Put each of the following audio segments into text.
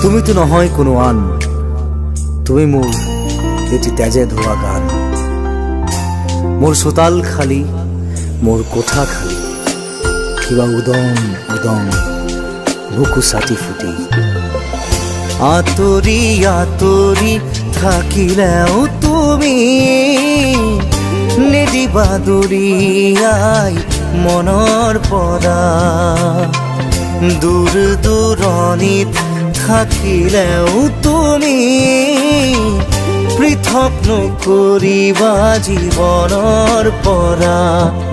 তুমি তো নহয় কোনো আন, তুমি মোৰ এটি তেজে ধোৱা গান। মোৰ চোতাল খালী, মোৰ কোঠা খালী, কিবা উদং উদং বুকু ছাটি ফুটি। আঁতৰি আঁতৰি থাকিলেও তুমি নিদিবা দূৰিয়াই মনৰ পৰা। দূৰ দূৰণিত থাকিলেও তুমি পৃথক নকৰিবা জীৱনৰ পৰা।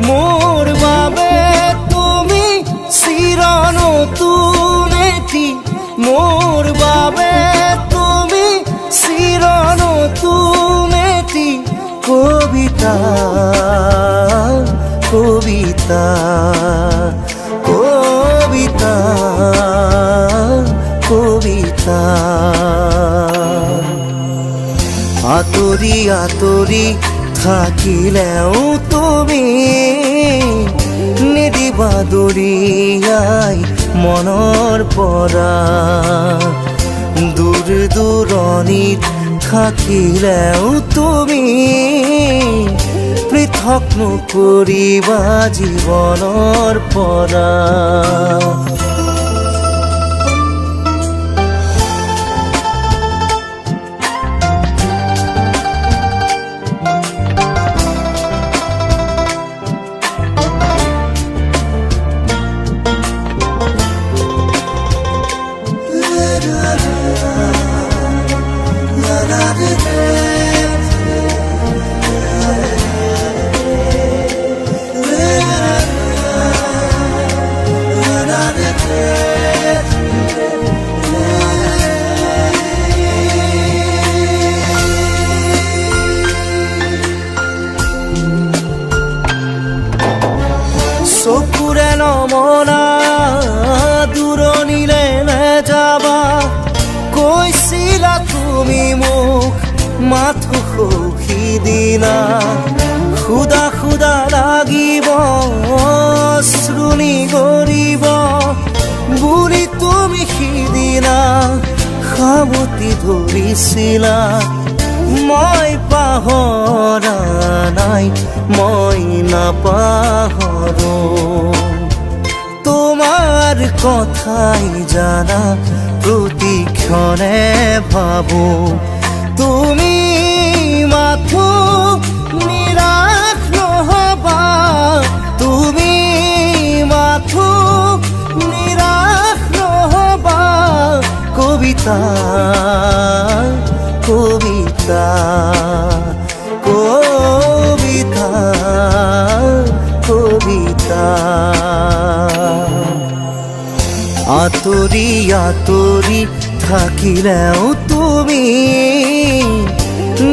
মোৰ বাবে তুমি চিৰ নতুন এটি, মোৰ বাবে তুমি চিৰ নতুন এটি কবিতা, কবিতা, কবিতা, কবিতা। আঁতৰি আঁতৰি থাকিলেও তুমি নিদিবা দূৰিয়াই মনৰ পৰা। দূৰ দূৰণিত থাকিলেও তুমি পৃথক নকৰিবা জীৱনৰ পৰা। চকুৰে নমনা দূৰণিলে নেযাবা, কৈছিলা তুমি মোক মাথো সখী দিনা। খুদা খুদা লাগিব শ্ৰুণি গৰিব বুলি তুমি সিদিনা সাৱটি ধৰিছিলা। মই পাহৰা নাই, মই নাপাহৰো তোমাৰ কথাই জানা প্ৰতিক্ষণে ভাবো। তুমি মাথো নিৰাশ নহবা, তুমি মাথো নিৰাশ নহবা। কবিতা, কবিতা, কবিতা, কবিতা। আঁতৰি আঁতৰি থাকিলেও তুমি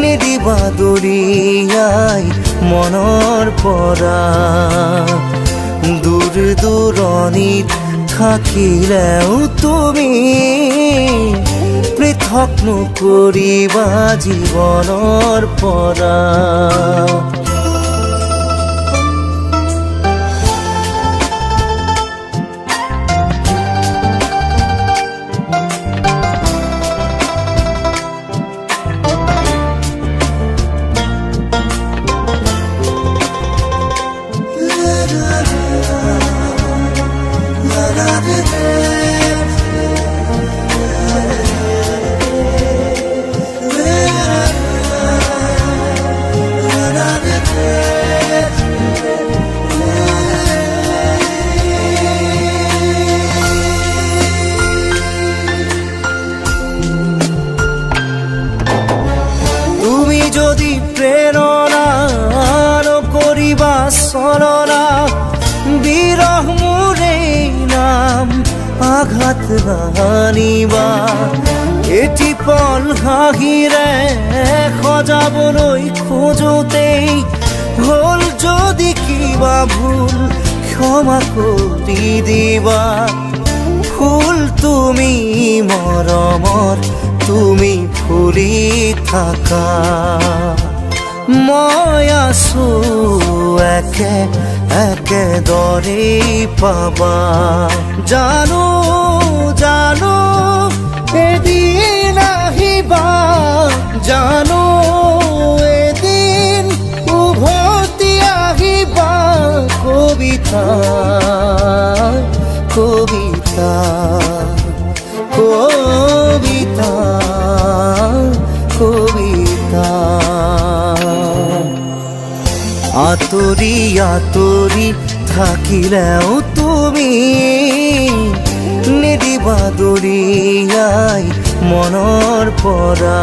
নিদিবা দূৰিয়াই মনৰ পৰা। দূৰ দূৰণিত থাকিলেও তুমি পৃথক নকৰিবা জীৱনৰ পৰা। চলনা বিৰহ মোৰে নাম আঘাত নানিবা এটি পল হাঁহিৰে সজাবলৈ খোজোতেই হল যদি কিবা ভুল ক্ষমা কৰি দিবা ফুল তুমি মৰমৰ তুমি ফুলি থাকা মই আছো একে একেদৰে পাবা জানো জানো এদিন আহিবা জানো এদিন উভতি আহিবা কবিতা কবিতা কবিতা কবিতা আতৰি আতৰি থাকিলেও তুমি নিদিবা দৰিয়াই মনৰ পৰা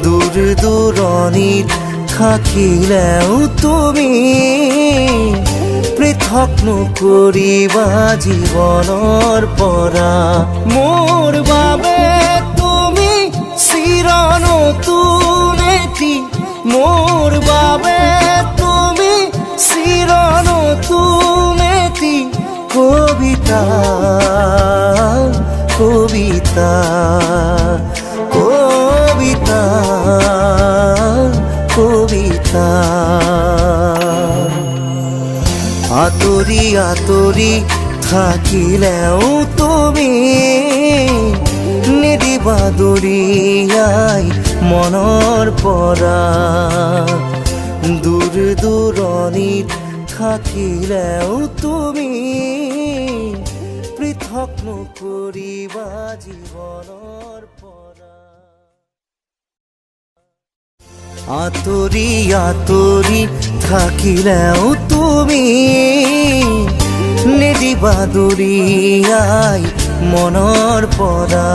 দূৰ দূৰণিত থাকিলেও তুমি পৃথক নকৰিবা জীৱনৰ পৰা মোৰ বাবে তুমি চিৰ নতুন এটি মোৰ বাবে তুমি চিৰ নতুন এটি কবিতা কবিতা কবিতা কবিতা আতৰি আতৰি থাকিলেও তুমি নিদিবা দৰিয়াই মনৰ পৰা দূৰ দূৰণিত থাকিলেও তুমি পৃথক নকৰিবা জীৱনৰ পৰা আতৰি আতৰি থাকিলেও তুমি নিদিবা দৰিয়াই মনৰ পৰা